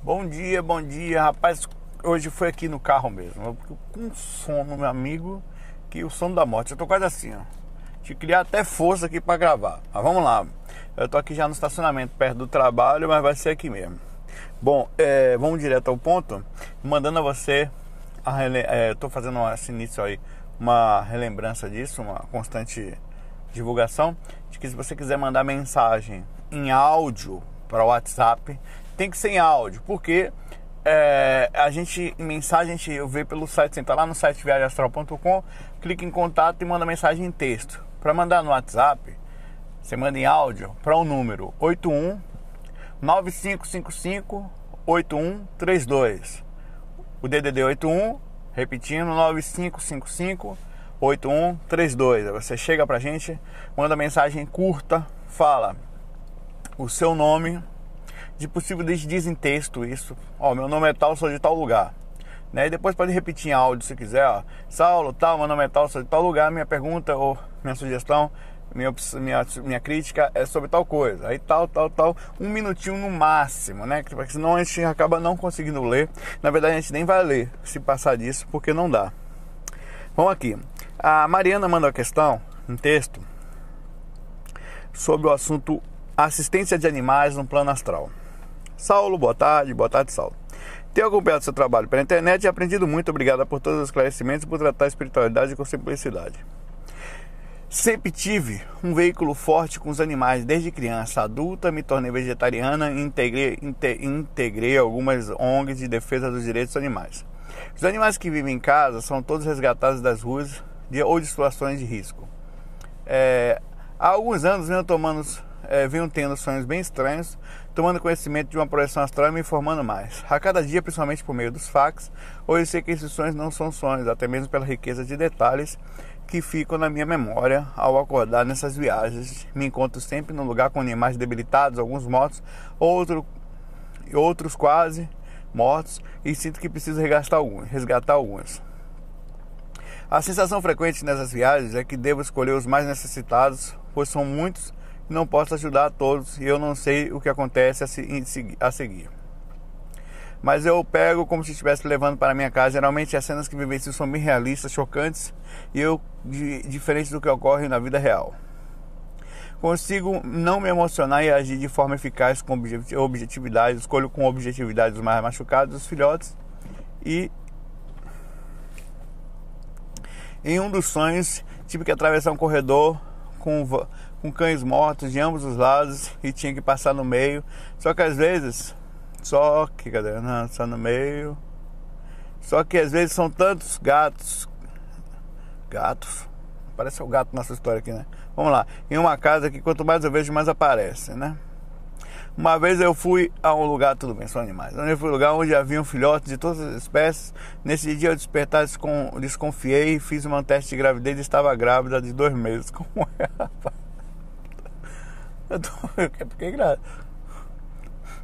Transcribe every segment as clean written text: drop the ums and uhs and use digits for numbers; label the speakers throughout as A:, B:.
A: Bom dia, rapaz. Hoje foi aqui no carro mesmo. Eu fico com sono, meu amigo, que o sono da morte. Eu tô quase assim, ó. De criar até força aqui pra gravar. Mas vamos lá. Eu tô aqui já no estacionamento, perto do trabalho, mas vai ser aqui mesmo. Bom, vamos direto ao ponto. Mandando a você, eu tô fazendo esse início aí, uma relembrança disso, uma constante divulgação, de que se você quiser mandar mensagem em áudio para o WhatsApp, tem que ser em áudio, porque mensagem a gente vê pelo site, você entra lá no site viagemastral.com, clica em contato e manda mensagem em texto. Para mandar no WhatsApp, você manda em áudio para o número 81 9555 8132. O DDD 81, repetindo, 9555 8132. Você chega pra gente, manda mensagem curta, fala o seu nome, de possível diz em texto isso. Meu nome é tal, sou de tal lugar. Né? E depois pode repetir em áudio se quiser. Saulo, tal, meu nome é tal, sou de tal lugar. Minha pergunta ou minha sugestão, minha crítica é sobre tal coisa. Aí tal. Um minutinho no máximo, né? Porque senão a gente acaba não conseguindo ler. Na verdade, a gente nem vai ler se passar disso, porque não dá. Vamos aqui. A Mariana mandou a questão, um texto, sobre o assunto assistência de animais no plano astral. Saulo, boa tarde, Saulo. Tenho acompanhado seu trabalho pela internet e aprendido muito. Obrigado por todos os esclarecimentos e por tratar a espiritualidade com simplicidade. Sempre tive um veículo forte com os animais desde criança. Adulta, me tornei vegetariana e integrei algumas ONGs de defesa dos direitos dos animais. Os animais que vivem em casa são todos resgatados das ruas ou de situações de risco. Há alguns anos venho tendo sonhos bem estranhos, tomando conhecimento de uma projeção astral e me informando mais. A cada dia, principalmente por meio dos fax, hoje sei que esses sonhos não são sonhos, até mesmo pela riqueza de detalhes que ficam na minha memória ao acordar nessas viagens. Me encontro sempre num lugar com animais debilitados, alguns mortos, outros quase mortos, e sinto que preciso resgatar alguns. A sensação frequente nessas viagens é que devo escolher os mais necessitados, pois são muitos e não posso ajudar a todos, e eu não sei o que acontece a seguir. Mas eu pego como se estivesse levando para minha casa. Geralmente as cenas que vivencio são bem realistas, chocantes, e diferentes do que ocorre na vida real. Consigo não me emocionar e agir de forma eficaz com objetividade. Escolho com objetividade os mais machucados, os filhotes. E em um dos sonhos tive que atravessar um corredor com cães mortos de ambos os lados e tinha que passar no meio. Só que às vezes Só que às vezes são tantos gatos. Parece o gato nessa história aqui, né? Vamos lá. Em uma casa que quanto mais eu vejo, mais aparece, né? Uma vez eu fui a um lugar, tudo bem, são animais. Eu fui a um lugar onde haviam filhotes de todas as espécies. Nesse dia eu despertar, desconfiei, fiz um teste de gravidez e estava grávida de 2 meses. Como é, rapaz? Fiquei grávida.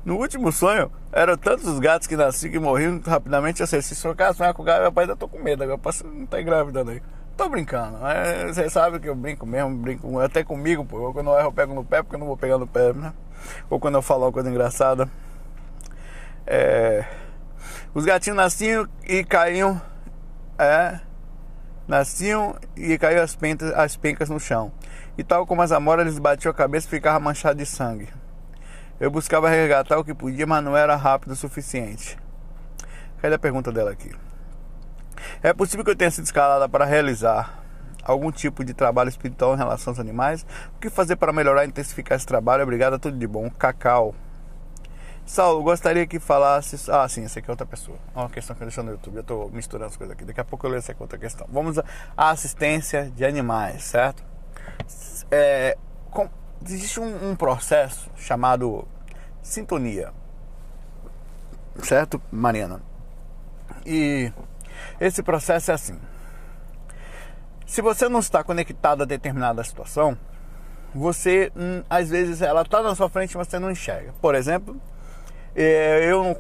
A: No último sonho, eram tantos os gatos que nasciam que morriam rapidamente. Eu sei, se sonhar com o gato, rapaz, eu tô com medo. Agora não tá engrávida daí. Tô brincando. Você sabe que eu brinco mesmo, brinco até comigo, pô. Quando eu erro, eu pego no pé, porque eu não vou pegar no pé, né? Ou quando eu falo uma coisa engraçada. Os gatinhos nasciam e caíam. Nasciam e caíam as pencas no chão. E tal como as amoras, eles batiam a cabeça e ficavam manchados de sangue. Eu buscava resgatar o que podia, mas não era rápido o suficiente. Cadê a pergunta dela aqui? É possível que eu tenha sido escalada para realizar algum tipo de trabalho espiritual em relação aos animais? O que fazer para melhorar e intensificar esse trabalho? Obrigado, tudo de bom. Cacau. Saulo, gostaria que falasse... sim, essa aqui é outra pessoa. Uma questão que eu deixei no YouTube. Eu estou misturando as coisas aqui. Daqui a pouco eu leio essa aqui, outra questão. Vamos à assistência de animais, certo? Existe um processo chamado sintonia, certo, Mariana? E esse processo é assim: se você não está conectado a determinada situação, você, às vezes, ela está na sua frente, mas você não enxerga. Por exemplo, eu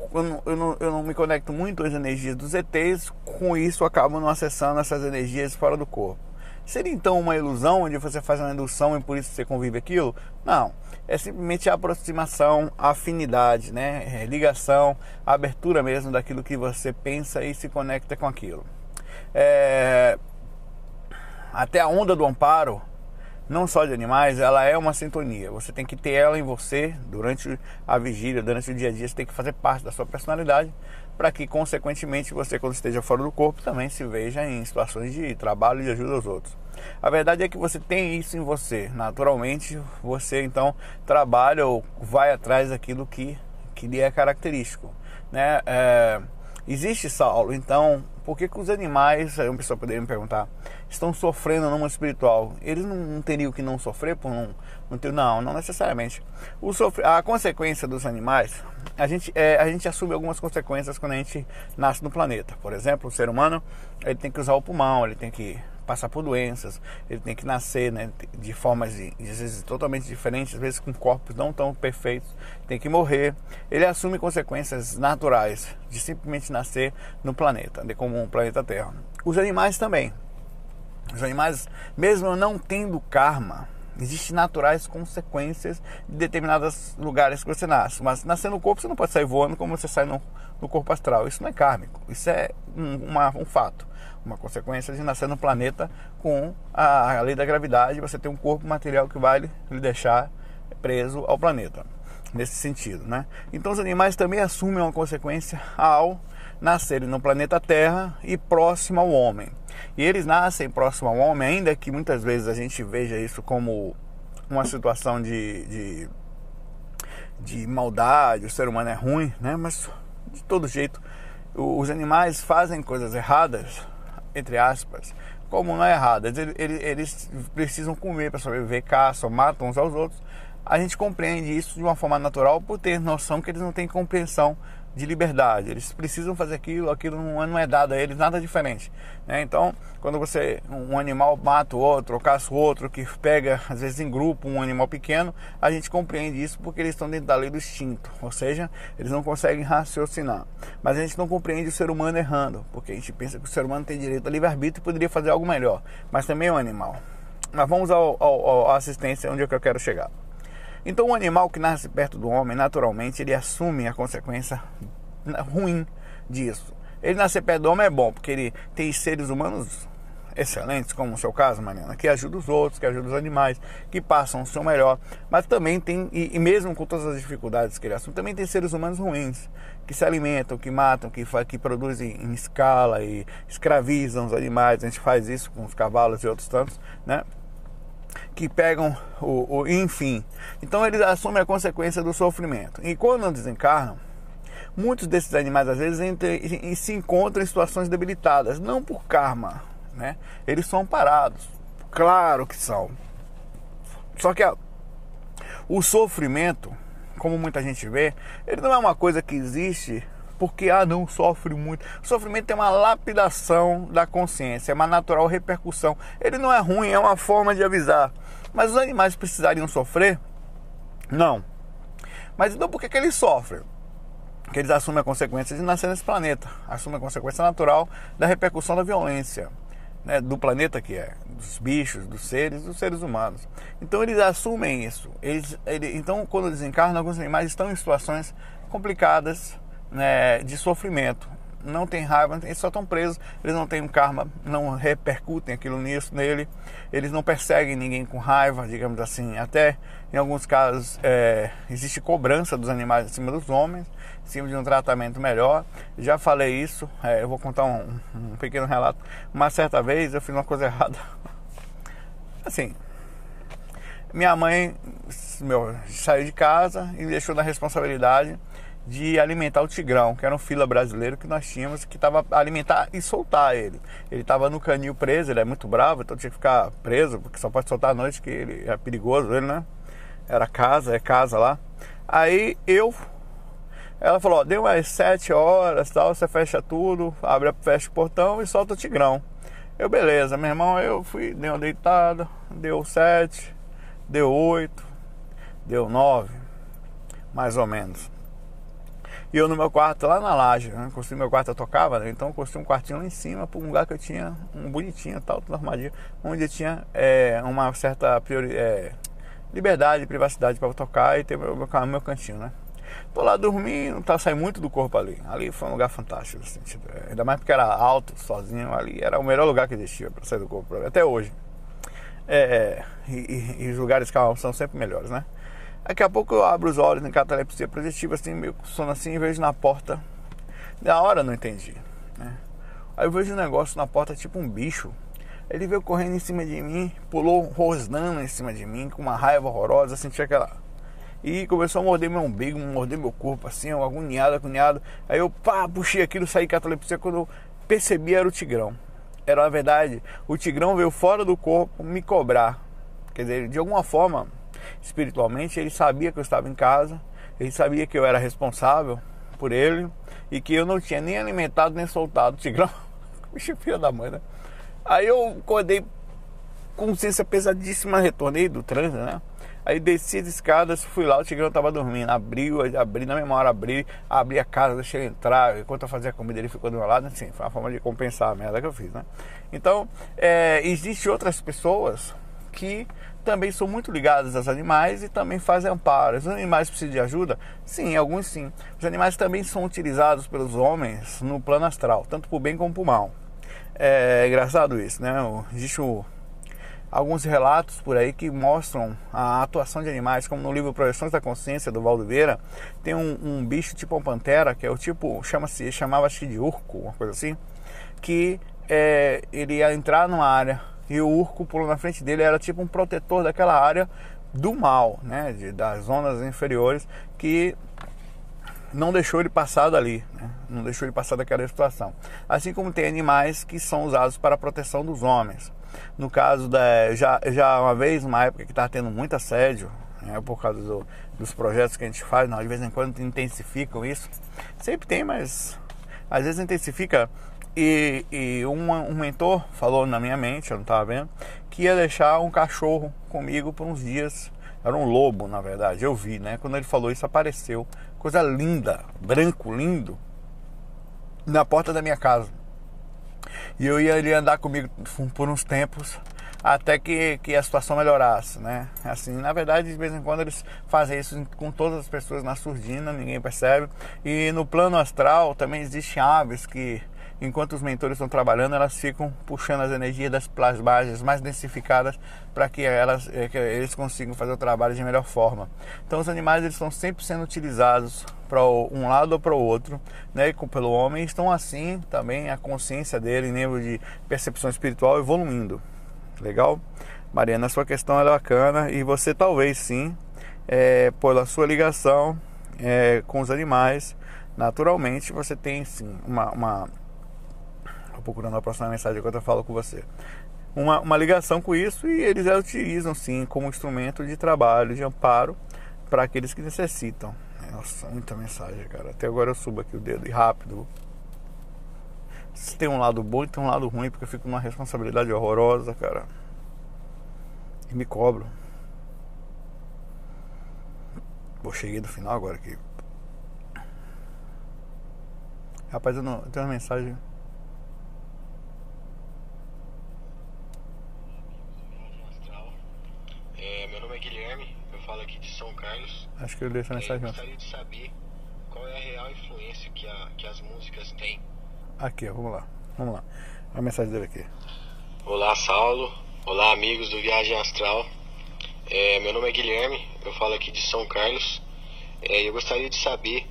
A: não me conecto muito às energias dos ETs, com isso eu acabo não acessando essas energias fora do corpo. Seria então uma ilusão onde você faz uma indução e por isso você convive aquilo? Não. é simplesmente a aproximação, a afinidade, né? Ligação, a abertura mesmo daquilo que você pensa e se conecta com aquilo. Até a onda do amparo, não só de animais, ela é uma sintonia. Você tem que ter ela em você durante a vigília, durante o dia a dia. Você tem que fazer parte da sua personalidade para que, consequentemente, você, quando esteja fora do corpo, também se veja em situações de trabalho e de ajuda aos outros. A verdade é que você tem isso em você. Naturalmente, você, então, trabalha ou vai atrás daquilo que lhe é característico, né? Existe, Saulo, então, por que os animais, aí uma pessoa poderia me perguntar, estão sofrendo no mundo espiritual? Eles não teriam que não sofrer por não ter? Não necessariamente. A consequência dos animais, a gente assume algumas consequências quando a gente nasce no planeta. Por exemplo, o ser humano, ele tem que usar o pulmão, ele tem que passar por doenças, ele tem que nascer, né, de formas às vezes totalmente diferentes, às vezes com corpos não tão perfeitos, tem que morrer. Ele assume consequências naturais de simplesmente nascer no planeta, como um planeta Terra. Os animais também. Os animais, mesmo não tendo karma, existem naturais consequências de determinados lugares que você nasce. Mas nascer no corpo, você não pode sair voando como você sai no corpo astral. Isso não é kármico, isso é um fato. Uma consequência de nascer no planeta com a lei da gravidade. Você tem um corpo material que vai lhe deixar preso ao planeta, nesse sentido, né? Então os animais também assumem uma consequência ao nascerem no planeta Terra e próximo ao homem. E eles nascem próximo ao homem, ainda que muitas vezes a gente veja isso como uma situação de maldade, o ser humano é ruim, né? Mas de todo jeito os animais fazem coisas erradas, entre aspas, como não é errado, eles precisam comer para sobreviver, caçam, matam uns aos outros. A gente compreende isso de uma forma natural por ter noção que eles não têm compreensão de liberdade. Eles precisam fazer aquilo não é dado a eles nada diferente, né? Então, quando um animal mata o outro, ou caça o outro, que pega, às vezes em grupo, um animal pequeno, a gente compreende isso porque eles estão dentro da lei do instinto, ou seja, eles não conseguem raciocinar. Mas a gente não compreende o ser humano errando, porque a gente pensa que o ser humano tem direito a livre-arbítrio e poderia fazer algo melhor, mas também é um animal. Mas vamos à assistência, onde é que eu quero chegar. Então, o animal que nasce perto do homem, naturalmente, ele assume a consequência ruim disso. Ele nascer perto do homem é bom, porque ele tem seres humanos excelentes, como o seu caso, Mariana, que ajuda os outros, que ajuda os animais, que passam o seu melhor. Mas também tem, e mesmo com todas as dificuldades que ele assume, também tem seres humanos ruins, que se alimentam, que matam, que produzem em escala e escravizam os animais. A gente faz isso com os cavalos e outros tantos, né? Que pegam enfim. Então eles assumem a consequência do sofrimento. E quando desencarnam, muitos desses animais às vezes se encontram em situações debilitadas, não por karma, né? Eles são amparados, claro que são. Só que o sofrimento, como muita gente vê, ele não é uma coisa que existe porque não sofre muito. O sofrimento é uma lapidação da consciência, é uma natural repercussão. Ele não é ruim, é uma forma de avisar. Mas os animais precisariam sofrer? Não. Mas então por que eles sofrem? Porque eles assumem a consequência de nascer nesse planeta, assumem a consequência natural da repercussão da violência, né, do planeta que é, dos bichos, dos seres humanos. Então eles assumem isso. Então quando desencarnam, alguns animais estão em situações complicadas, né, de sofrimento. Não tem raiva, eles só estão presos, eles não têm um karma, não repercutem aquilo nele, eles não perseguem ninguém com raiva, digamos assim. Até em alguns casos existe cobrança dos animais em cima dos homens, em cima de um tratamento melhor. Já falei isso, eu vou contar um pequeno relato. Uma certa vez eu fiz uma coisa errada. Assim, minha mãe saiu de casa e deixou na responsabilidade de alimentar o Tigrão, que era um fila brasileiro que nós tínhamos, que estava a alimentar e soltar ele. Ele estava no canil preso, ele é muito bravo, então tinha que ficar preso, porque só pode soltar à noite, que ele é perigoso, ele, né? É casa lá. Aí ela falou, deu umas 7 horas, tal, você fecha tudo, fecha o portão e solta o Tigrão. Beleza, meu irmão, eu fui, dei uma deitada, deu 7, deu 8, deu 9, mais ou menos. E eu no meu quarto, lá na laje, né? Construí meu quarto, eu tocava, né? Então eu construí um quartinho lá em cima, para um lugar que eu tinha, um bonitinho, tal, tudo armadinho, onde eu tinha uma certa liberdade, privacidade para tocar e ter meu cantinho, né? Tô lá dormindo, tá saindo muito do corpo ali. Ali foi um lugar fantástico, assim, ainda mais porque era alto, sozinho. Ali era o melhor lugar que existia para sair do corpo, até hoje. E os lugares calmos são sempre melhores, né? Daqui a pouco eu abro os olhos em catalepsia projetiva, assim, meio com sono assim, e vejo na porta. Na hora eu não entendi, né? Aí eu vejo um negócio na porta, tipo um bicho. Ele veio correndo em cima de mim, pulou rosnando em cima de mim, com uma raiva horrorosa, senti aquela... E começou a morder meu umbigo, morder meu corpo, assim, agoniado. Aí eu, puxei aquilo, saí catalepsia, quando eu percebi era o Tigrão. Era, na verdade, o Tigrão veio fora do corpo me cobrar. Quer dizer, de alguma forma, espiritualmente, ele sabia que eu estava em casa, ele sabia que eu era responsável por ele, e que eu não tinha nem alimentado, nem soltado o Tigrão. Bicho filho da mãe, né? Aí eu acordei com consciência pesadíssima, retornei do trânsito, né? Aí desci as escadas, fui lá, o Tigrão tava dormindo. Abri na memória, abri a casa, deixei ele entrar. Enquanto eu fazia a comida, ele ficou do meu lado. Assim, foi uma forma de compensar a merda que eu fiz, né? Então, existem outras pessoas que também são muito ligadas aos animais e também fazem amparo. Os animais precisam de ajuda? Sim, alguns sim. Os animais também são utilizados pelos homens no plano astral, tanto por bem como por mal. É engraçado isso, né? Existe alguns relatos por aí que mostram a atuação de animais, como no livro Projeções da Consciência, do Valdo Vieira. Tem um bicho tipo uma pantera, que é o tipo, chamava acho que de urco, uma coisa assim, que ele ia entrar numa área e o urco pulou na frente dele, era tipo um protetor daquela área do mal, né? Das zonas inferiores, que não deixou ele passar dali, né? Não deixou ele passar daquela situação. Assim como tem animais que são usados para a proteção dos homens. No caso, já uma vez, numa época que estava tendo muito assédio, né, por causa dos projetos que a gente faz, de vez em quando intensificam isso. Sempre tem, mas às vezes intensifica. E um mentor falou na minha mente, eu não estava vendo, que ia deixar um cachorro comigo por uns dias. Era um lobo, na verdade, eu vi, né? Quando ele falou isso, apareceu. Coisa linda, branco, lindo, na porta da minha casa. E ele ia andar comigo por uns tempos, até que a situação melhorasse, né? Assim, na verdade, de vez em quando eles fazem isso com todas as pessoas na surdina, ninguém percebe. E no plano astral também existem aves que, enquanto os mentores estão trabalhando, elas ficam puxando as energias das plasmagens mais densificadas para que eles consigam fazer o trabalho de melhor forma. Então os animais, eles estão sempre sendo utilizados para um lado ou para o outro, né, pelo homem. Estão assim também a consciência dele, em nível de percepção espiritual, evoluindo. Legal? Mariana, a sua questão é bacana e você talvez sim, pela sua ligação com os animais, naturalmente você tem sim Estou procurando a próxima mensagem enquanto eu falo com você. Uma ligação com isso, e eles utilizam sim como instrumento de trabalho, de amparo para aqueles que necessitam. Nossa, muita mensagem, cara. Até agora eu subo aqui o dedo e rápido. Tem um lado bom e tem um lado ruim, porque eu fico numa responsabilidade horrorosa, cara. E me cobro. Cheguei do final agora aqui. Rapaz, eu tenho uma mensagem.
B: Meu nome é Guilherme, eu falo aqui de São Carlos.
A: Acho que eu li essa mensagem.
B: Eu gostaria de saber qual é a real influência que as músicas têm.
A: Aqui, ó, vamos lá. A mensagem dele aqui.
B: Olá, Saulo. Olá, amigos do Viagem Astral. Meu nome é Guilherme, eu falo aqui de São Carlos. Eu gostaria de saber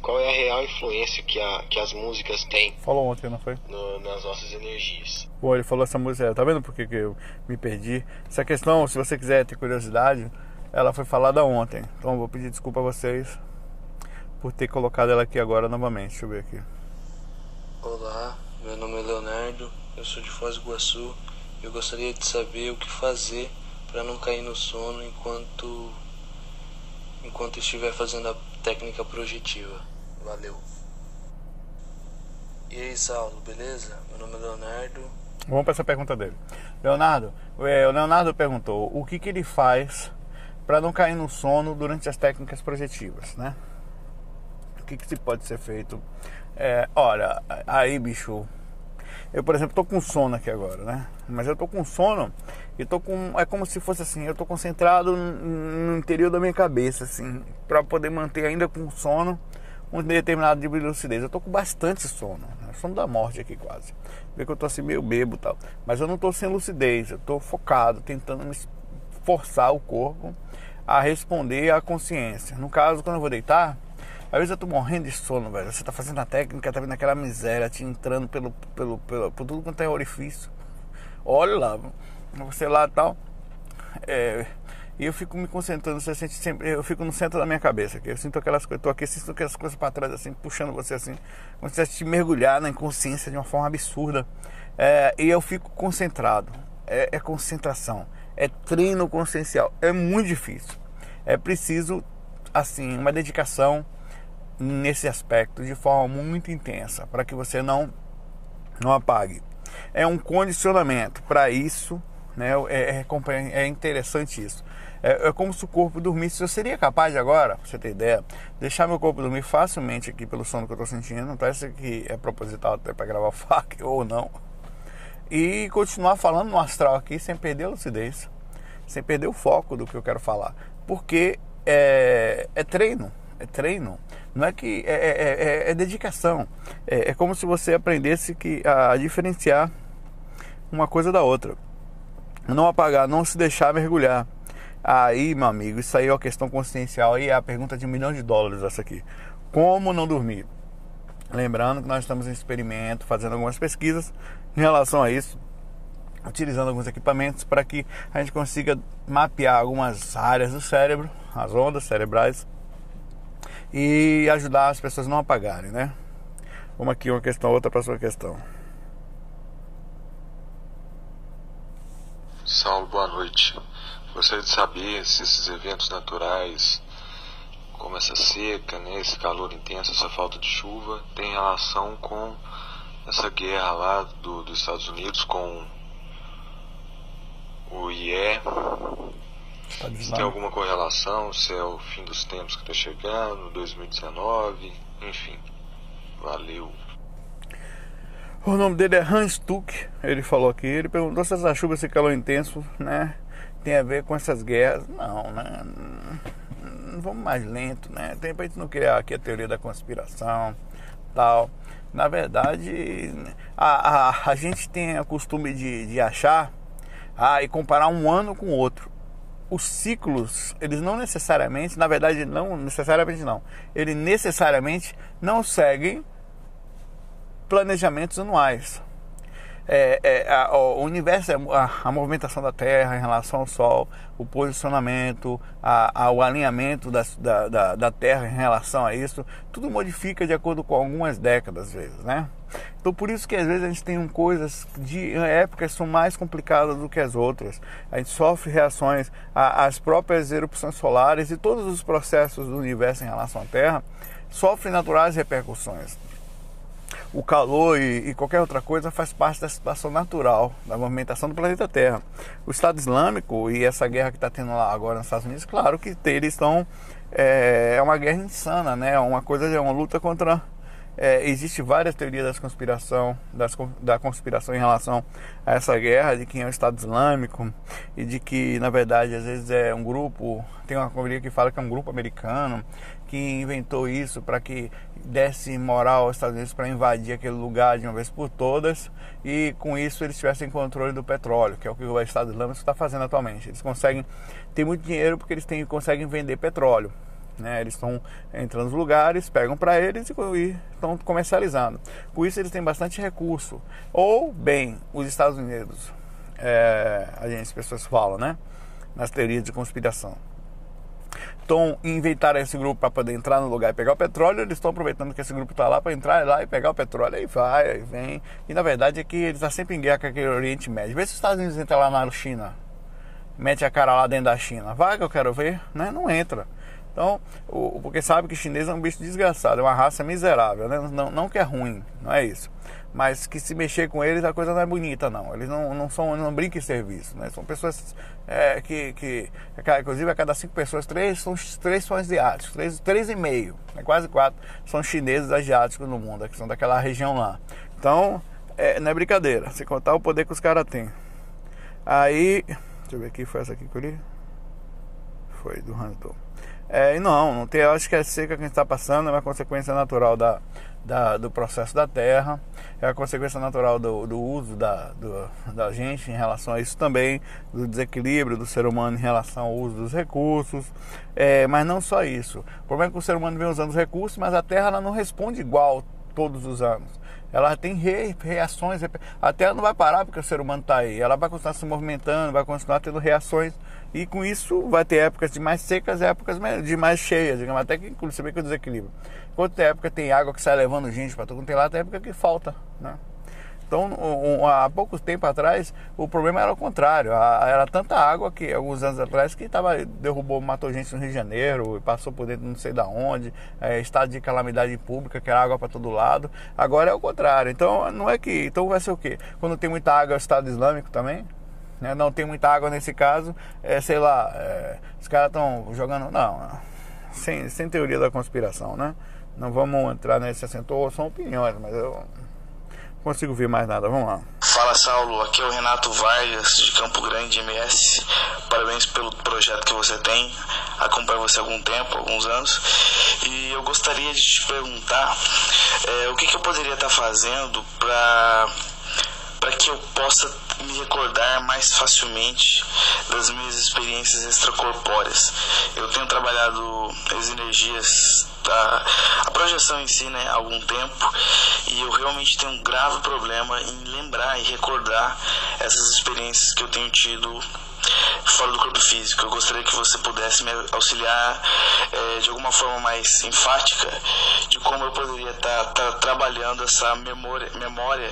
B: qual é a real influência que as músicas têm.
A: Falou ontem, não foi?
B: Nas nossas energias.
A: Pô, ele falou essa música, tá vendo por que eu me perdi? Essa questão, se você quiser ter curiosidade, ela foi falada ontem. Então eu vou pedir desculpa a vocês por ter colocado ela aqui agora novamente. Deixa eu ver aqui.
C: Olá, meu nome é Leonardo, eu sou de Foz do Iguaçu. Eu gostaria de saber o que fazer para não cair no sono enquanto estiver fazendo a técnica projetiva. Valeu. E aí, Saulo, beleza? Meu nome é Leonardo.
A: Vamos para essa pergunta dele. Leonardo, o Leonardo perguntou o que ele faz para não cair no sono durante as técnicas projetivas, né? O que se pode ser feito? Olha, aí, bicho, Eu, por exemplo, tô com sono aqui agora, né? Mas eu tô com sono e tô com... É como se fosse assim, eu tô concentrado no interior da minha cabeça, assim, para poder manter ainda com sono um determinado nível de lucidez. Eu tô com bastante sono, né? Sono da morte aqui quase. Vê que eu tô assim meio bêbado e tal. Mas eu não tô sem lucidez, eu tô focado, tentando me forçar o corpo a responder à consciência. No caso, quando eu vou deitar, às vezes eu tô morrendo de sono, velho. Você tá fazendo a técnica, tá vendo aquela miséria te entrando por tudo quanto é orifício. Olha lá, você lá e tal. E eu fico me concentrando, você sente sempre, eu fico no centro da minha cabeça, que eu sinto aquelas coisas, tô aqui, sinto aquelas coisas para trás, assim, puxando você assim, como se você te mergulhar na inconsciência de uma forma absurda. E eu fico concentrado. É concentração, é treino consciencial, é muito difícil. É preciso, assim, uma dedicação nesse aspecto de forma muito intensa, para que você não apague. É um condicionamento para isso, né? É interessante isso. É como se o corpo dormisse. Eu seria capaz de agora, pra você ter ideia, deixar meu corpo dormir facilmente aqui pelo sono que eu estou sentindo. Parece que é proposital até para gravar FAQ ou não. E continuar falando no astral aqui sem perder a lucidez, sem perder o foco do que eu quero falar. Porque é treino. É treino, não é que é dedicação. É como se você aprendesse a diferenciar uma coisa da outra, não apagar, não se deixar mergulhar. Aí, meu amigo, isso aí é uma questão consciencial. Aí é a pergunta de $1 milhão essa aqui: como não dormir? Lembrando que nós estamos em experimento, fazendo algumas pesquisas em relação a isso, utilizando alguns equipamentos para que a gente consiga mapear algumas áreas do cérebro, as ondas cerebrais, e ajudar as pessoas a não apagarem, né? Vamos aqui, uma questão, outra próxima questão.
D: Saulo, boa noite. Gostaria de saber se esses eventos naturais, como essa seca, né, esse calor intenso, essa falta de chuva, tem relação com essa guerra lá dos Estados Unidos com o IE. Se tem alguma correlação, se é o fim dos tempos que está chegando, 2019, enfim. Valeu.
A: O nome dele é Hans Tuck. Ele falou aqui, ele perguntou se essa chuva, esse calor intenso, né, tem a ver com essas guerras. Não, né? Vamos mais lento, né? Tem pra gente não criar aqui a teoria da conspiração, tal. Na verdade, a gente tem o costume de achar e comparar um ano com o outro. Os ciclos, eles não necessariamente, na verdade não necessariamente não, eles necessariamente não seguem planejamentos anuais. O universo, a movimentação da Terra em relação ao Sol, o posicionamento, o alinhamento da Terra em relação a isso, tudo modifica de acordo com algumas décadas, às vezes, né? Então, por isso que às vezes a gente tem coisas de épocas que são mais complicadas do que as outras. A gente sofre reações às próprias erupções solares, e todos os processos do universo em relação à Terra sofrem naturais repercussões. O calor e qualquer outra coisa faz parte da situação natural da movimentação do planeta Terra. O Estado Islâmico e essa guerra que está tendo lá agora nos Estados Unidos, claro que eles estão... É uma guerra insana, né? É uma luta contra... Existe várias teorias da conspiração em relação a essa guerra, de quem é o Estado Islâmico, e de que, na verdade, às vezes é um grupo... Tem uma teoria que fala que é um grupo americano que inventou isso para que desse moral aos Estados Unidos para invadir aquele lugar de uma vez por todas, e com isso eles tivessem controle do petróleo, que é o que o Estado Islâmico está fazendo atualmente. Eles conseguem ter muito dinheiro porque eles conseguem vender petróleo, né? Eles estão entrando nos lugares, pegam para eles e estão comercializando. Por isso eles têm bastante recurso. Ou, bem, os Estados Unidos, as pessoas falam, né, nas teorias de conspiração, então inventaram esse grupo para poder entrar no lugar e pegar o petróleo. Eles estão aproveitando que esse grupo está lá para entrar lá e pegar o petróleo. Aí vai, aí vem. E na verdade é que eles estão sempre em guerra com aquele Oriente Médio. Vê se os Estados Unidos entram lá na China, mete a cara lá dentro da China. Vai que eu quero ver, né? Não entra. Então, porque sabe que chinês é um bicho desgraçado, é uma raça miserável, né? Não que é ruim, não é isso. Mas que se mexer com eles a coisa não é bonita, não. Eles não brincam em serviço, né? São pessoas inclusive a cada 5 pessoas, 3 são asiáticos, 3,5, né? Quase 4 são chineses asiáticos no mundo, que são daquela região lá. Então, não é brincadeira, sem contar o poder que os caras têm. Aí, deixa eu ver aqui, foi essa aqui que eu li? Foi do Rantor. E não tem, eu acho que a seca que a gente está passando é uma consequência natural do processo da terra, é a consequência natural do uso da gente em relação a isso também, do desequilíbrio do ser humano em relação ao uso dos recursos, mas não só isso. O problema é que o ser humano vem usando os recursos, mas a terra ela não responde igual todos os anos. Ela tem reações, a terra não vai parar porque o ser humano está aí, ela vai continuar se movimentando, vai continuar tendo reações, e com isso vai ter épocas de mais secas, épocas de mais cheias, digamos, até que inclusive que o desequilíbrio. Enquanto tem época tem água que sai levando gente para todo mundo, tem lá, tem época que falta, né? Então, há pouco tempo atrás, o problema era o contrário. Era tanta água que, alguns anos atrás, que matou gente no Rio de Janeiro, passou por dentro não sei da onde, estado de calamidade pública, que era água para todo lado. Agora é o contrário. Então, não é que... Então vai ser o quê? Quando tem muita água, é o Estado Islâmico também? Né? Não tem muita água nesse caso, sei lá, os caras estão jogando... Não, sem teoria da conspiração, né? Não vamos entrar nesse assunto, são opiniões, mas eu... consigo ver mais nada, vamos lá.
E: Fala, Saulo, aqui é o Renato Vargas de Campo Grande, MS. Parabéns pelo projeto que você tem, acompanho você há algum tempo, alguns anos, e eu gostaria de te perguntar o que eu poderia estar fazendo para que eu possa me recordar mais facilmente das minhas experiências extracorpóreas. Eu tenho trabalhado as energias, a projeção em si, né, há algum tempo, e eu realmente tenho um grave problema em lembrar e recordar essas experiências que eu tenho tido fora do corpo físico. Eu gostaria que você pudesse me auxiliar de alguma forma mais enfática de como eu poderia estar trabalhando essa memória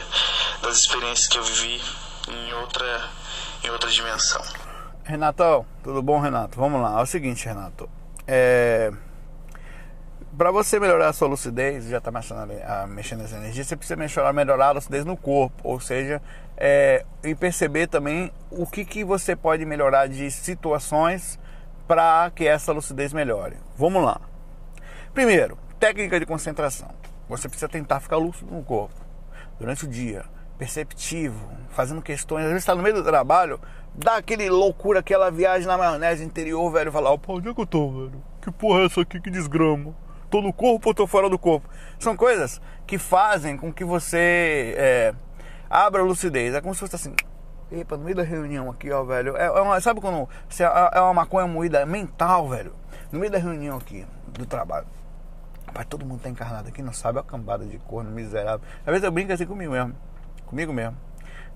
E: das experiências que eu vivi em outra dimensão.
A: Renatão, tudo bom, Renato? Vamos lá, é o seguinte, Renato, para você melhorar a sua lucidez, já está mexendo nessa energia, você precisa melhorar a lucidez no corpo, ou seja, e perceber também o que você pode melhorar de situações para que essa lucidez melhore. Vamos lá. Primeiro, técnica de concentração. Você precisa tentar ficar lúcido no corpo durante o dia, perceptivo, fazendo questões. Às vezes está no meio do trabalho, dá aquele loucura, aquela viagem na maionese interior, velho, falar, pô, onde é que eu tô, velho? Que porra é essa aqui, que desgrama? Tô no corpo ou tô fora do corpo? São coisas que fazem com que você abra a lucidez. É como se fosse assim, epa, no meio da reunião aqui, ó, velho, sabe quando é uma maconha moída mental, velho, no meio da reunião aqui do trabalho. Rapaz, todo mundo tá encarnado aqui, não sabe, é uma cambada de corno miserável. Às vezes eu brinco assim comigo mesmo,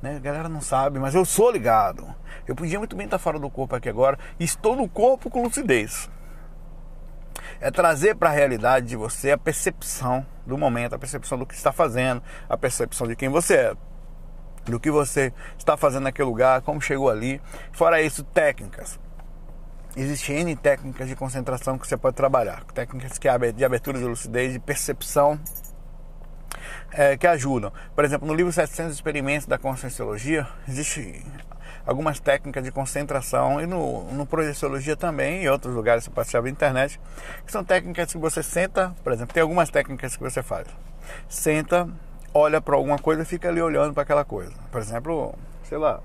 A: né? A galera não sabe, mas eu sou ligado. Eu podia muito bem estar fora do corpo aqui agora, e estou no corpo com lucidez. É trazer para a realidade de você a percepção do momento, a percepção do que está fazendo, a percepção de quem você é, do que você está fazendo naquele lugar, como chegou ali. Fora isso, técnicas. Existem N técnicas de concentração que você pode trabalhar, técnicas de abertura de lucidez, de percepção, que ajudam. Por exemplo, no livro 700 Experimentos da Conscienciologia, existem algumas técnicas de concentração, e no Projeciologia também, em outros lugares você pode achar na internet, que são técnicas que você senta, por exemplo, tem algumas técnicas que você faz. Senta, olha para alguma coisa e fica ali olhando para aquela coisa. Por exemplo, sei lá,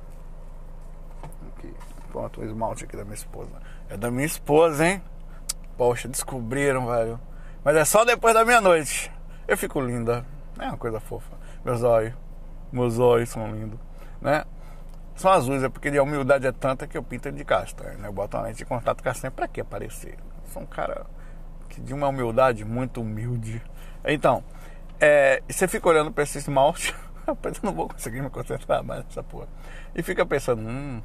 A: aqui, pronto, o esmalte aqui da minha esposa. É da minha esposa, hein? Poxa, descobriram, velho. Mas é só depois da meia-noite. Eu fico linda. É uma coisa fofa. Meus olhos são lindos, né? São azuis, é porque a humildade é tanta que eu pinto de castanho, né? Eu boto uma lente de contato castanho pra que aparecer? Eu sou um cara de uma humildade muito humilde. Então, você fica olhando pra esse esmalte, rapaz, eu não vou conseguir me concentrar mais nessa porra. E fica pensando,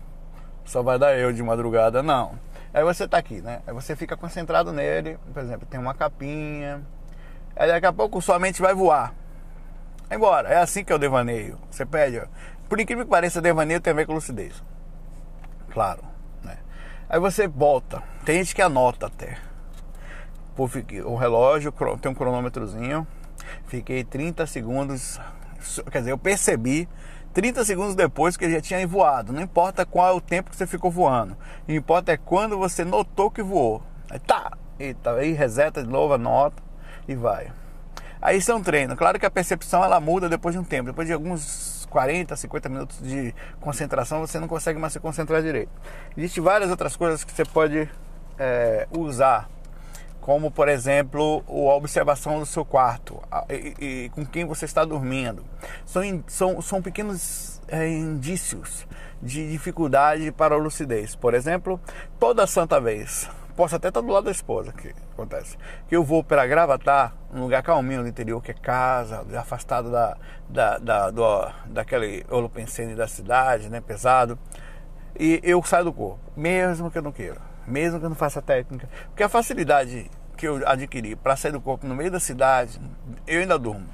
A: só vai dar eu de madrugada. Não. Aí você tá aqui, né? Aí você fica concentrado nele, por exemplo, tem uma capinha. Aí daqui a pouco sua mente vai voar. Vai embora. É assim que é o devaneio. Você pede, ó. Por incrível que pareça, devaneio tem a ver com lucidez. Claro, né? Aí você volta. Tem gente que anota até. Pô, o relógio tem um cronômetrozinho. Fiquei 30 segundos. Quer dizer, eu percebi 30 segundos depois que ele já tinha voado. Não importa qual é o tempo que você ficou voando. O que importa é quando você notou que voou. Aí tá. Eita, aí reseta de novo, anota e vai. Aí isso é um treino. Claro que a percepção ela muda depois de um tempo. Depois de alguns 40, 50 minutos de concentração, você não consegue mais se concentrar direito. Existem várias outras coisas que você pode usar, como por exemplo a observação do seu quarto e com quem você está dormindo. São pequenos indícios de dificuldade para a lucidez. Por exemplo, toda santa vez, posso até estar do lado da esposa, que acontece, que eu vou para Gravatar, um lugar calminho do interior, que é casa, afastado daquele holopensene da cidade, né, pesado, e eu saio do corpo, mesmo que eu não queira, mesmo que eu não faça técnica, porque a facilidade que eu adquiri para sair do corpo no meio da cidade, eu ainda durmo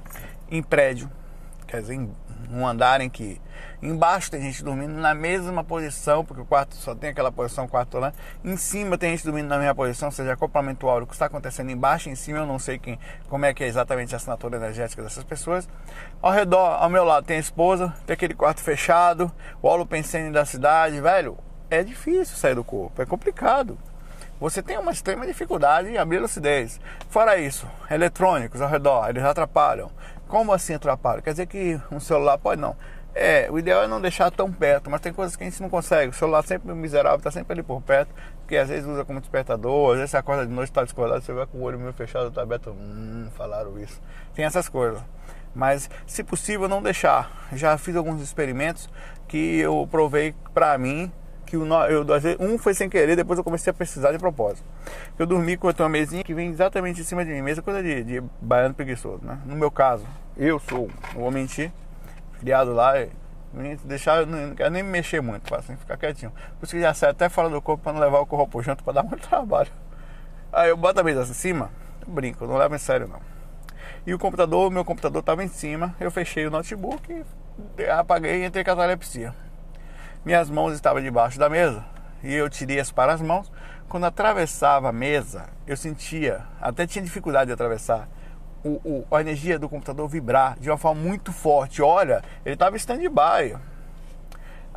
A: em prédio, quer dizer, em um andar em que embaixo tem gente dormindo na mesma posição, porque o quarto só tem aquela posição, quarto lá. Em cima tem gente dormindo na mesma posição, ou seja, acoplamento áureo, o que está acontecendo embaixo e em cima, eu não sei como é que é exatamente a assinatura energética dessas pessoas. Ao redor, ao meu lado, tem a esposa, tem aquele quarto fechado, o holopensene da cidade, velho, é difícil sair do corpo, é complicado. Você tem uma extrema dificuldade em abrir a lucidez. Fora isso, eletrônicos ao redor, eles atrapalham. Como assim atrapalham? Quer dizer que um celular pode não. O ideal é não deixar tão perto, mas tem coisas que a gente não consegue. O celular sempre miserável, está sempre ali por perto, porque às vezes usa como despertador, às vezes você acorda de noite, está desacordado, você vai com o olho meio fechado, está aberto, falaram isso. Tem essas coisas. Mas, se possível, não deixar. Já fiz alguns experimentos que eu provei para mim, que um foi sem querer, depois eu comecei a precisar de propósito. Eu dormi com uma mesinha que vem exatamente em cima de mim, mesma coisa de baiano preguiçoso, né? No meu caso, eu sou, não vou mentir, criado lá, eu não quero nem me mexer muito, para assim, ficar quietinho. Por isso que já sai até fora do corpo para não levar o corpo junto, para dar muito trabalho. Aí eu boto a mesa em cima, eu brinco, eu não levo em sério não. E o meu computador estava em cima, eu fechei o notebook, apaguei e entrei com a catalepsia. Minhas mãos estavam debaixo da mesa e eu tirei para as mãos. Quando atravessava a mesa, eu sentia, até tinha dificuldade de atravessar, a energia do computador vibrar de uma forma muito forte. Olha, ele estava em stand-by.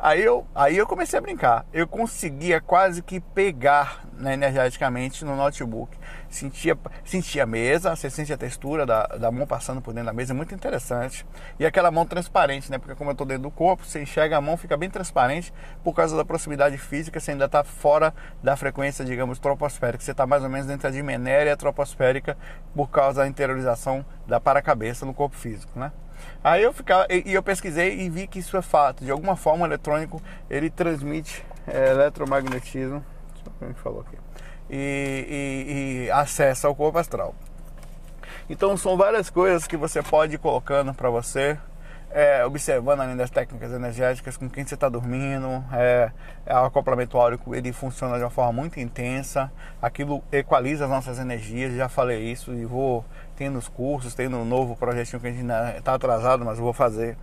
A: Aí eu comecei a brincar. Eu conseguia quase que pegar, né, energeticamente no notebook. Sentia a mesa, você sente a textura da mão passando por dentro da mesa, é muito interessante. E aquela mão transparente, né? Porque como eu estou dentro do corpo, você enxerga a mão, fica bem transparente por causa da proximidade física, você ainda está fora da frequência, digamos, troposférica. Você está mais ou menos entre a dimenéria e a troposférica por causa da interiorização da paracabeça no corpo físico, né? Aí eu pesquisei e vi que isso é fato. De alguma forma o eletrônico ele transmite eletromagnetismo, deixa eu ver o que falou aqui, e acessa ao corpo astral. Então são várias coisas que você pode ir colocando para você, observando além das técnicas energéticas, com quem você está dormindo, o acoplamento áurico ele funciona de uma forma muito intensa, aquilo equaliza as nossas energias, já falei isso e tem nos cursos, tem no novo projetinho que a gente ainda está atrasado, mas eu vou fazer.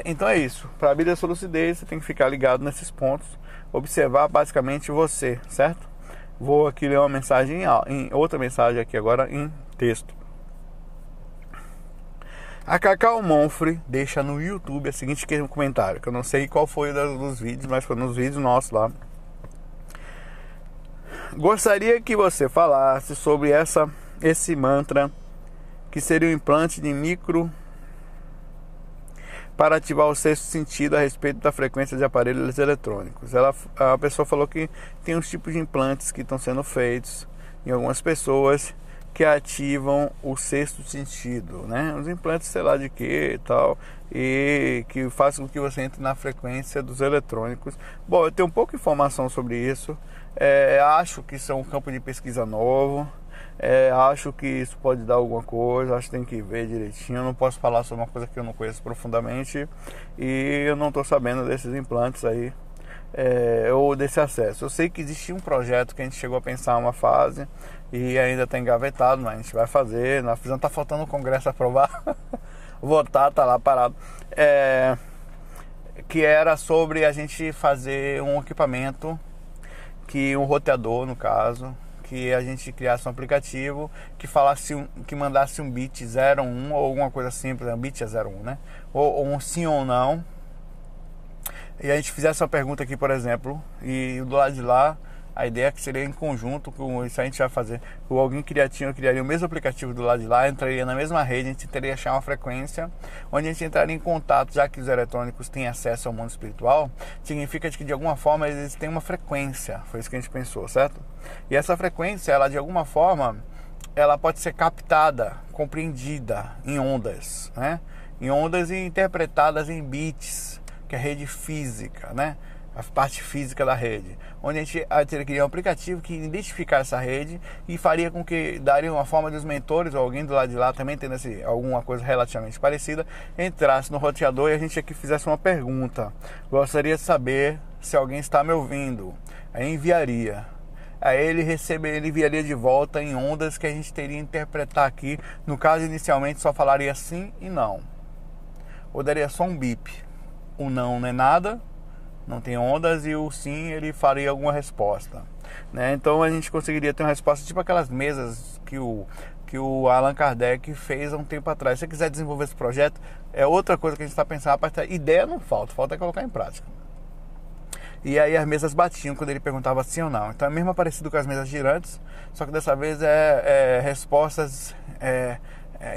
A: Então é isso, para abrir a sua lucidez você tem que ficar ligado nesses pontos, observar basicamente você, certo? Vou aqui ler uma mensagem, outra mensagem aqui agora em texto. A Cacau Monfre deixa no YouTube a seguinte comentário, que eu não sei qual foi dos vídeos, mas foi nos vídeos nossos lá. Gostaria que você falasse sobre esse mantra, que seria um implante de micro para ativar o sexto sentido a respeito da frequência de aparelhos eletrônicos. A pessoa falou que tem uns tipos de implantes que estão sendo feitos em algumas pessoas que ativam o sexto sentido, né? Os implantes, sei lá de que e tal, e que fazem com que você entre na frequência dos eletrônicos. Bom, eu tenho pouca informação sobre isso. Acho que isso é um campo de pesquisa novo. Acho que isso pode dar alguma coisa, acho que tem que ver direitinho. Eu não posso falar sobre uma coisa que eu não conheço profundamente e eu não estou sabendo desses implantes aí, ou desse acesso. Eu sei que existia um projeto que a gente chegou a pensar uma fase e ainda está engavetado, mas a gente vai fazer. Na FISAM está faltando o Congresso aprovar, votar, está lá parado. Que era sobre a gente fazer um equipamento, um roteador no caso, que a gente criasse um aplicativo que mandasse um bit 01 ou alguma coisa simples, um bit 01, né? Ou um sim ou não. E a gente fizesse uma pergunta aqui, por exemplo, e do lado de lá A ideia é que seria em conjunto com isso a gente vai fazer. Alguém criaria o mesmo aplicativo do lado de lá, entraria na mesma rede, a gente teria que achar uma frequência onde a gente entraria em contato, já que os eletrônicos têm acesso ao mundo espiritual, significa que de alguma forma eles têm uma frequência, foi isso que a gente pensou, certo? E essa frequência, ela de alguma forma, ela pode ser captada, compreendida em ondas, né? Em ondas e interpretadas em bits, que é a rede física, né? A parte física da rede, onde a gente teria que criar um aplicativo que identificar essa rede e faria com que daria uma forma dos mentores ou alguém do lado de lá também tendo alguma coisa relativamente parecida, entrasse no roteador e a gente aqui fizesse uma pergunta. Gostaria de saber se alguém está me ouvindo. Aí enviaria. Aí ele enviaria de volta em ondas que a gente teria que interpretar aqui. No caso, inicialmente só falaria sim e não. Ou daria só um bip. O não é nada, não tem ondas, e o sim ele faria alguma resposta, né? Então a gente conseguiria ter uma resposta tipo aquelas mesas que o Allan Kardec fez há um tempo atrás. Se você quiser desenvolver esse projeto, é outra coisa que a gente está pensando. A ideia não falta é colocar em prática. E aí as mesas batiam quando ele perguntava sim ou não. Então é mesmo parecido com as mesas girantes, só que dessa vez respostas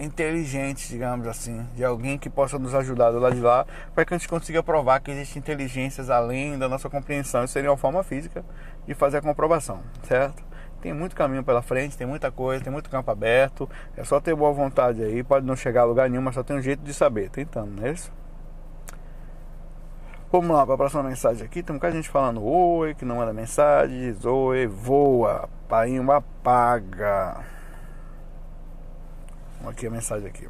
A: inteligentes, digamos assim, de alguém que possa nos ajudar do lado de lá, para que a gente consiga provar que existem inteligências além da nossa compreensão. Isso seria uma forma física de fazer a comprovação, certo? Tem muito caminho pela frente, tem muita coisa, tem muito campo aberto. É só ter boa vontade aí, pode não chegar a lugar nenhum, mas só tem um jeito de saber, tentando, não é isso? Vamos lá para a próxima mensagem aqui. Tem um bocado de gente falando oi, que não manda mensagem. Oi, voa, painho apaga. Aqui a mensagem aqui.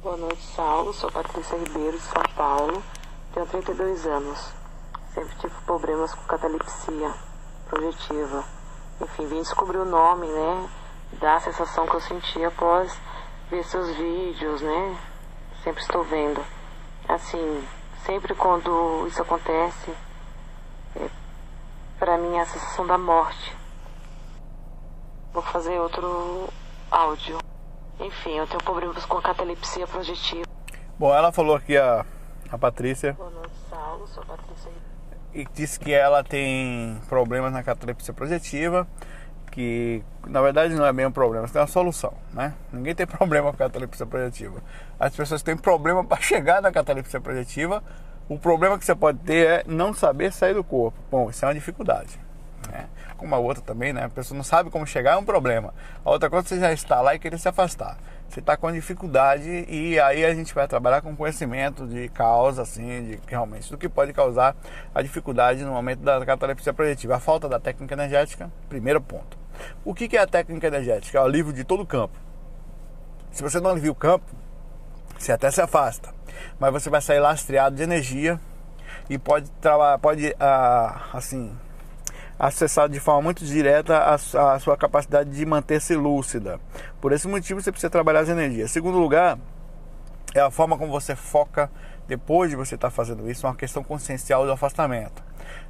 F: Boa noite, Saulo. Sou Patrícia Ribeiro, de São Paulo. Tenho 32 anos. Sempre tive problemas com catalepsia projetiva. Enfim, vim descobrir o nome, né? Da sensação que eu senti após ver seus vídeos, né? Sempre estou vendo. Assim, sempre quando isso acontece, pra mim é a sensação da morte. Vou fazer outro áudio. Enfim, eu tenho problemas com a catalepsia projetiva.
A: Bom, ela falou aqui, a Patrícia.
F: Boa noite, Saulo. Sou a Patrícia.
A: E disse que ela tem problemas na catalepsia projetiva, que na verdade não é bem um problema, tem uma solução, né? Ninguém tem problema com catalepsia projetiva. As pessoas têm problema para chegar na catalepsia projetiva. O problema que você pode ter é não saber sair do corpo. Bom, isso é uma dificuldade, né? Como a outra também, né? A pessoa não sabe como chegar, é um problema. A outra coisa é você já está lá e querer se afastar. Você está com dificuldade, e aí a gente vai trabalhar com conhecimento de causa, assim, de realmente do que pode causar a dificuldade no momento da catalepsia projetiva. A falta da técnica energética, primeiro ponto. O que é a técnica energética? É o alívio de todo o campo. Se você não alivia o campo, você até se afasta, mas você vai sair lastreado de energia e pode assim, acessar de forma muito direta a sua capacidade de manter-se lúcida. Por esse motivo você precisa trabalhar as energias. Segundo lugar, é a forma como você foca depois de você estar fazendo isso, é uma questão consciencial do afastamento.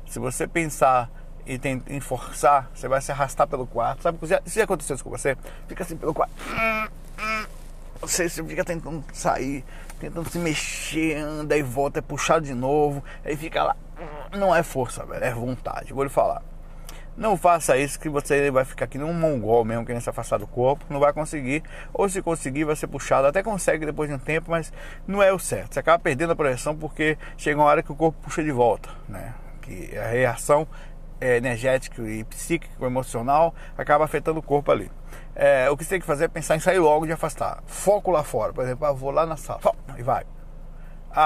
A: Se você pensar em forçar, você vai se arrastar pelo quarto. Sabe o que já aconteceu isso com você? Fica assim pelo quarto, você fica tentando sair, tentando se mexer, anda e volta, é puxado de novo, aí fica lá. Não é força, velho, é vontade. Vou lhe falar, não faça isso, que você vai ficar aqui num mongol mesmo, querendo se afastar do corpo. Não vai conseguir, ou se conseguir vai ser puxado. Até consegue depois de um tempo, mas não é o certo. Você acaba perdendo a projeção, porque chega uma hora que o corpo puxa de volta, né? Que a reação energética e psíquica, emocional, acaba afetando o corpo ali. O que você tem que fazer é pensar em sair logo, de afastar. Foco lá fora, por exemplo, eu vou lá na sala, e vai.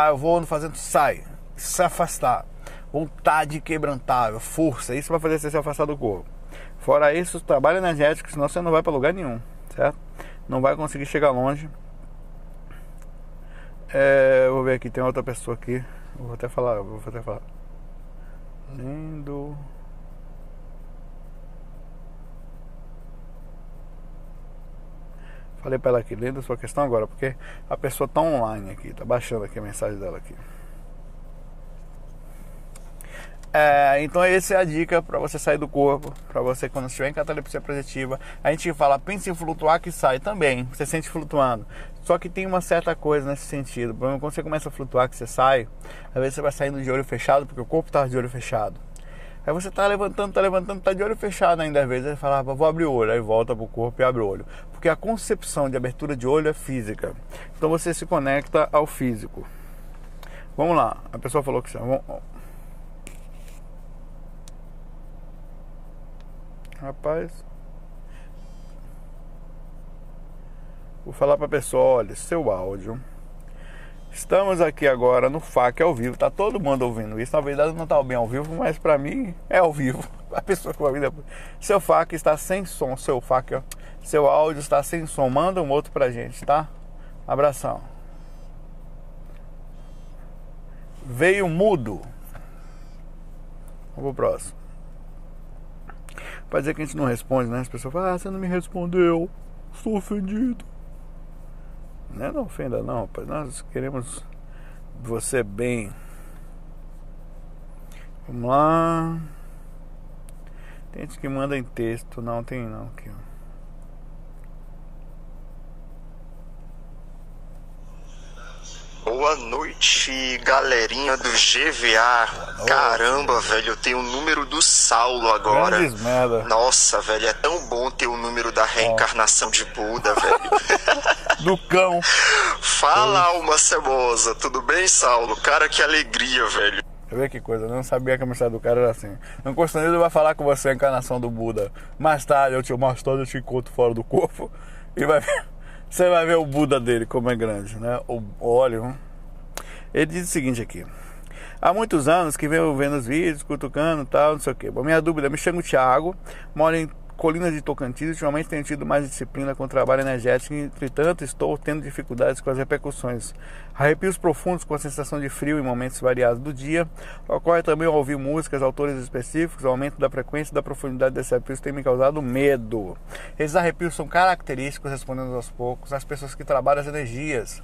A: Eu vou fazendo, sai, se afastar. Vontade quebrantável, força, isso vai fazer você se afastar do corpo. Fora isso, trabalho energético, senão você não vai para lugar nenhum, certo? Não vai conseguir chegar longe. Vou ver aqui, tem outra pessoa aqui. Vou até falar. Lindo. Falei para ela aqui, lendo a sua questão agora, porque a pessoa está online aqui, está baixando aqui a mensagem dela aqui. Então essa é a dica para você sair do corpo, para você quando estiver em catalepsia projetiva. A gente fala, pense em flutuar, que sai também, você sente flutuando. Só que tem uma certa coisa nesse sentido. Por exemplo, quando você começa a flutuar, que você sai, às vezes você vai saindo de olho fechado, porque o corpo está de olho fechado. Aí você tá levantando, tá de olho fechado ainda às vezes. Aí fala, vou abrir o olho, aí volta pro corpo e abre o olho. Porque a concepção de abertura de olho é física. Então você se conecta ao físico. Vamos lá, a pessoa falou que... Rapaz, vou falar pra pessoa, olha, seu áudio. Estamos aqui agora no FAQ ao vivo, tá todo mundo ouvindo isso. Na verdade não tá bem ao vivo, mas pra mim é ao vivo. A pessoa que vai ouvir depois. Seu FAQ está sem som, seu FAQ, ó. Seu áudio está sem som, manda um outro pra gente, tá? Abração. Veio mudo. Vamos pro próximo. Pode dizer que a gente não responde, né? As pessoas falam, você não me respondeu, estou ofendido. Não ofenda não, rapaz. Nós queremos você bem. Vamos lá. Tem gente que manda em texto. Não, tem não aqui, ó.
G: Boa noite, galerinha do GVA. Caramba, velho, eu tenho o número do Saulo agora.
A: Grandes merda.
G: Nossa, velho, é tão bom ter o número da reencarnação de Buda, velho.
A: Do cão.
G: Fala, alma cebosa. Tudo bem, Saulo? Cara, que alegria, velho.
A: Você vê que coisa, eu não sabia que a mensagem do cara era assim. No Constantino vai falar com você a encarnação do Buda. Mais tarde eu te encontro fora do corpo e você vai ver o Buda dele como é grande, né? O óleo. Ele diz o seguinte aqui: há muitos anos que venho vendo os vídeos, cutucando e tal, não sei o que. Bom, minha dúvida, me chamo Thiago, moro em Colinas de Tocantins, ultimamente tenho tido mais disciplina com o trabalho energético, entretanto estou tendo dificuldades com as repercussões. Arrepios profundos com a sensação de frio em momentos variados do dia. Ocorre também ao ouvir músicas, autores específicos, o aumento da frequência e da profundidade desses arrepios tem me causado medo. Esses arrepios são característicos, respondendo aos poucos, às pessoas que trabalham as energias,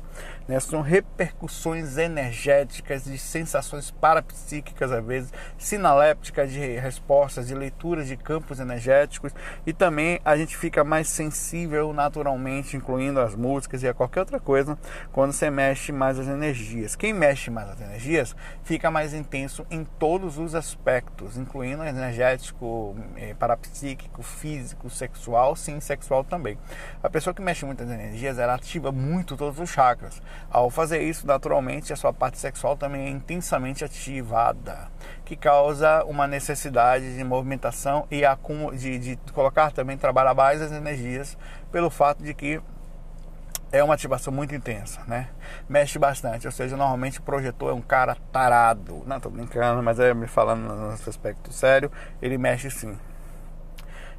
A: né? São repercussões energéticas de sensações parapsíquicas, às vezes, sinalépticas de respostas, de leituras de campos energéticos. E também a gente fica mais sensível naturalmente, incluindo as músicas e a qualquer outra coisa, quando você mexe mais as energias. Quem mexe mais as energias fica mais intenso em todos os aspectos, incluindo energético, parapsíquico, físico, sexual, sim, sexual também. A pessoa que mexe muito as energias, ela ativa muito todos os chakras. Ao fazer isso, naturalmente, a sua parte sexual também é intensamente ativada, que causa uma necessidade de movimentação e de colocar também, trabalhar mais as energias, pelo fato de que é uma ativação muito intensa, né? Mexe bastante, ou seja, normalmente o projetor é um cara tarado. Não, tô brincando, mas me falando nesse aspecto sério, ele mexe sim.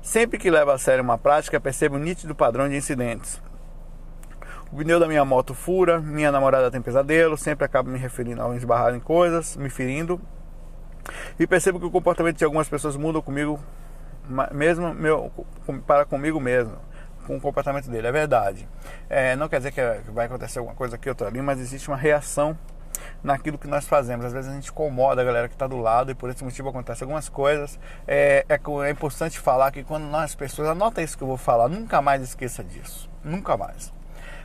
A: Sempre que levo a sério uma prática, percebo um nítido padrão de incidentes. O pneu da minha moto fura, minha namorada tem pesadelo, sempre acabo me referindo ao esbarrar em coisas, me ferindo. E percebo que o comportamento de algumas pessoas muda comigo, para comigo mesmo, com o comportamento dele. É verdade. Não quer dizer que vai acontecer alguma coisa aqui ou outra ali, mas existe uma reação naquilo que nós fazemos. Às vezes a gente incomoda a galera que está do lado e por esse motivo acontecem algumas coisas. É importante falar que quando nós pessoas, anota isso que eu vou falar, nunca mais esqueça disso, nunca mais.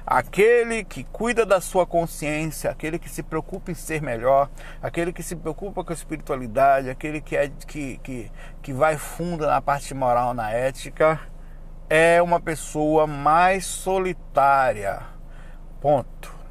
A: Aquele que cuida da sua consciência, aquele que se preocupa em ser melhor, aquele que se preocupa com a espiritualidade, aquele que vai fundo na parte moral, na ética, é uma pessoa mais solitária. Ponto.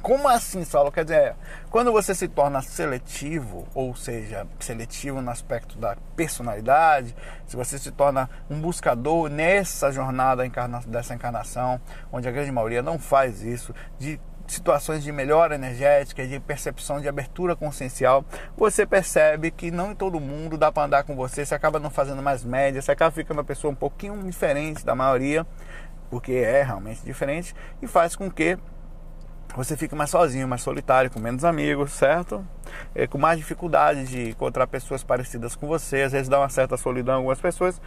A: Como assim, Saulo? Quer dizer, quando você se torna seletivo, ou seja, seletivo no aspecto da personalidade, se você se torna um buscador nessa jornada dessa encarnação, onde a grande maioria não faz isso, de situações de melhora energética, de percepção de abertura consciencial, você percebe que não em todo mundo dá para andar com você, você acaba não fazendo mais média, você acaba ficando uma pessoa um pouquinho diferente da maioria, porque é realmente diferente, e faz com que você fica mais sozinho, mais solitário, com menos amigos, certo? Com mais dificuldade de encontrar pessoas parecidas com você. Às vezes dá uma certa solidão em algumas pessoas.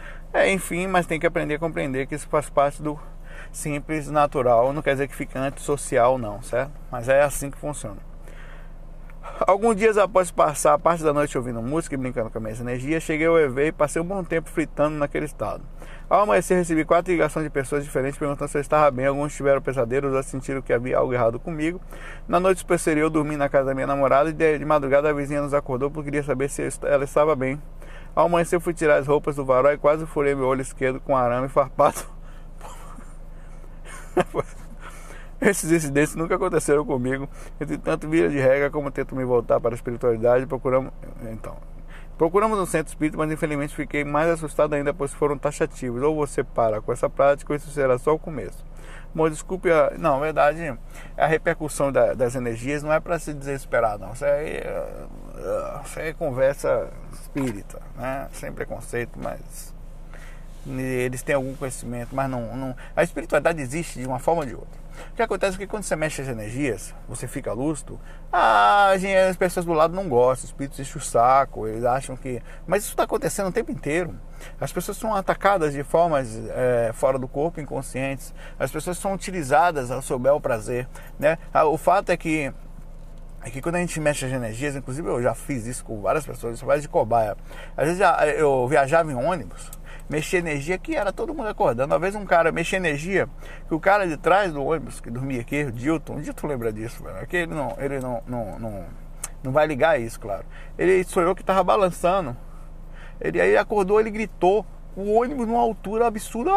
A: Enfim, mas tem que aprender a compreender que isso faz parte do simples, natural. Não quer dizer que fica antissocial, não, certo? Mas é assim que funciona. Alguns dias após passar a parte da noite ouvindo música e brincando com as minhas energias, cheguei ao EV e passei um bom tempo fritando naquele estado. Ao amanhecer, recebi 4 ligações de pessoas diferentes perguntando se eu estava bem. Alguns tiveram pesadelos ou sentiram que havia algo errado comigo. Na noite posterior, eu dormi na casa da minha namorada e de madrugada a vizinha nos acordou porque queria saber se ela estava bem. Ao amanhecer fui tirar as roupas do varal e quase furei meu olho esquerdo com arame farpado. Esses incidentes nunca aconteceram comigo. Entretanto, vira de regra, como tento me voltar para a espiritualidade, procuramos um centro espírita, mas infelizmente fiquei mais assustado ainda, pois foram taxativos. Ou você para com essa prática, ou isso será só o começo. Bom, desculpe, não, na verdade, a repercussão das energias não é para se desesperar, não. Isso aí é conversa espírita, né? Sem preconceito, mas eles têm algum conhecimento, mas não. A espiritualidade existe de uma forma ou de outra. O que acontece é que quando você mexe as energias, você fica lúcido, as pessoas do lado não gostam, os espíritos enchem o saco, eles acham que... Mas isso está acontecendo o tempo inteiro. As pessoas são atacadas de formas fora do corpo, inconscientes. As pessoas são utilizadas ao seu bel prazer, né? O fato é que quando a gente mexe as energias, inclusive eu já fiz isso com várias pessoas, isso faz de cobaia. Às vezes eu viajava em ônibus, mexia energia que era todo mundo acordando. Uma vez um cara mexia energia que o cara de trás do ônibus, que dormia aqui, o Dilton lembra disso, velho, que ele não vai ligar isso, claro. Ele sonhou que estava balançando. Aí acordou, ele gritou, o ônibus numa altura absurda.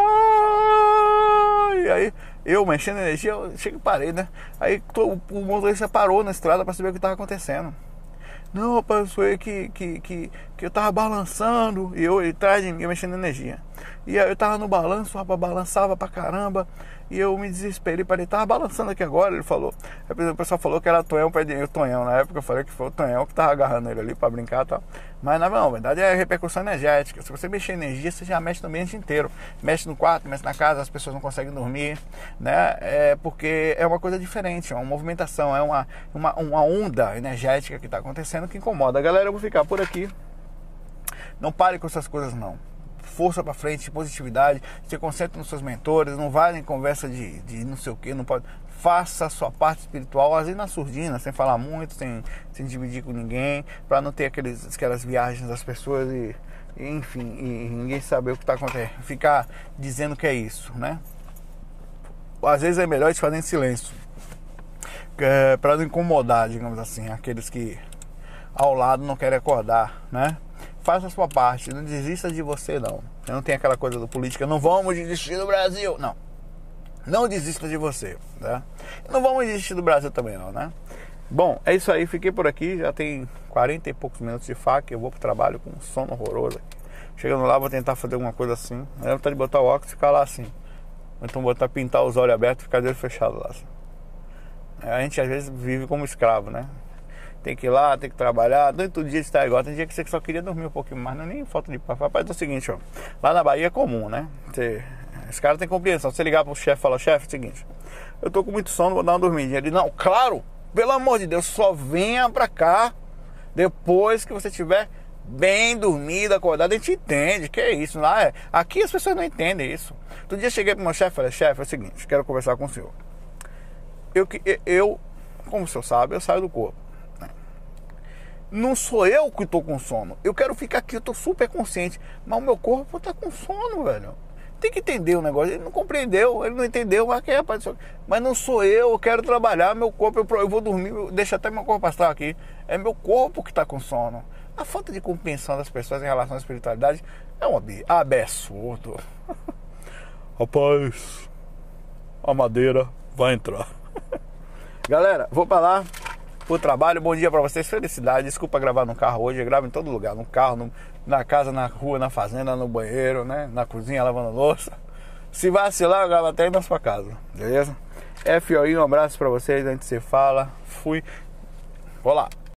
A: E aí eu mexendo energia, eu chego e parei, né? Aí o motorista parou na estrada para saber o que estava acontecendo. Não, rapaz, foi que eu tava balançando e ele atrás de mim mexendo energia. E aí eu tava no balanço, rapaz, balançava pra caramba. E eu me desesperei, ele tava balançando aqui agora, ele falou. Aí o pessoal falou que era Tonhão, o Tonhão. Na época eu falei que foi o Tonhão que tava agarrando ele ali pra brincar e tal. Mas não, na verdade é repercussão energética. Se você mexer energia, você já mexe no ambiente inteiro. Mexe no quarto, mexe na casa, as pessoas não conseguem dormir, né? Porque é uma coisa diferente, é uma movimentação, é uma onda energética que tá acontecendo que incomoda. Galera, eu vou ficar por aqui. Não pare com essas coisas, não. Força pra frente, positividade, se concentre nos seus mentores, não vá em conversa de não sei o que, não pode. Faça a sua parte espiritual, às vezes na surdina, sem falar muito, sem dividir com ninguém, para não ter aquelas viagens das pessoas e ninguém saber o que está acontecendo, ficar dizendo que é isso, né? Às vezes é melhor a gente fazer em silêncio, para não incomodar, digamos assim, aqueles que ao lado não querem acordar, né? Faça a sua parte, não desista de você, não. Não tem aquela coisa do política, não vamos desistir do Brasil. Não desista de você, né? Não vamos desistir do Brasil também, não, né? Bom, é isso aí, fiquei por aqui, já tem 40 e poucos minutos de faca, eu vou pro trabalho com um sono horroroso. Chegando lá, vou tentar fazer alguma coisa assim. Eu vou de botar o óculos e ficar lá assim. Ou então pintar os olhos abertos e ficar de olho fechado lá assim. A gente às vezes vive como escravo, né? Tem que ir lá, tem que trabalhar, todo dia está igual. Tem dia que você só queria dormir um pouquinho mais, não é nem falta de paz. Rapaz, é o seguinte, ó, lá na Bahia é comum, né? Esse cara tem compreensão. Você ligar pro chefe e falar, chefe, é o seguinte, eu tô com muito sono, vou dar uma dormidinha. Ele, não, claro, pelo amor de Deus, só venha pra cá depois que você tiver bem dormido, acordado. A gente entende, que é isso. Lá aqui as pessoas não entendem isso. Outro dia eu cheguei pro meu chefe e falei, chefe, é o seguinte, quero conversar com o senhor. Eu, como o senhor sabe, eu saio do corpo. Não sou eu que tô com sono. Eu quero ficar aqui, eu tô super consciente. Mas o meu corpo tá com sono, velho. Tem que entender o negócio. Ele não compreendeu, ele não entendeu. Mas não sou eu quero trabalhar. Meu corpo, eu vou dormir, deixa até meu corpo astral aqui. É meu corpo que tá com sono. A falta de compreensão das pessoas em relação à espiritualidade é um absurdo. Rapaz, a madeira vai entrar. Galera, vou pra lá. Pro trabalho, bom dia pra vocês, felicidade. Desculpa gravar no carro hoje, eu gravo em todo lugar, no carro, na casa, na rua, na fazenda, no banheiro, né? Na cozinha, lavando louça. Se vacilar, eu gravo até indo na sua casa, beleza? FOI, um abraço pra vocês, a gente se fala. Fui. Vou lá.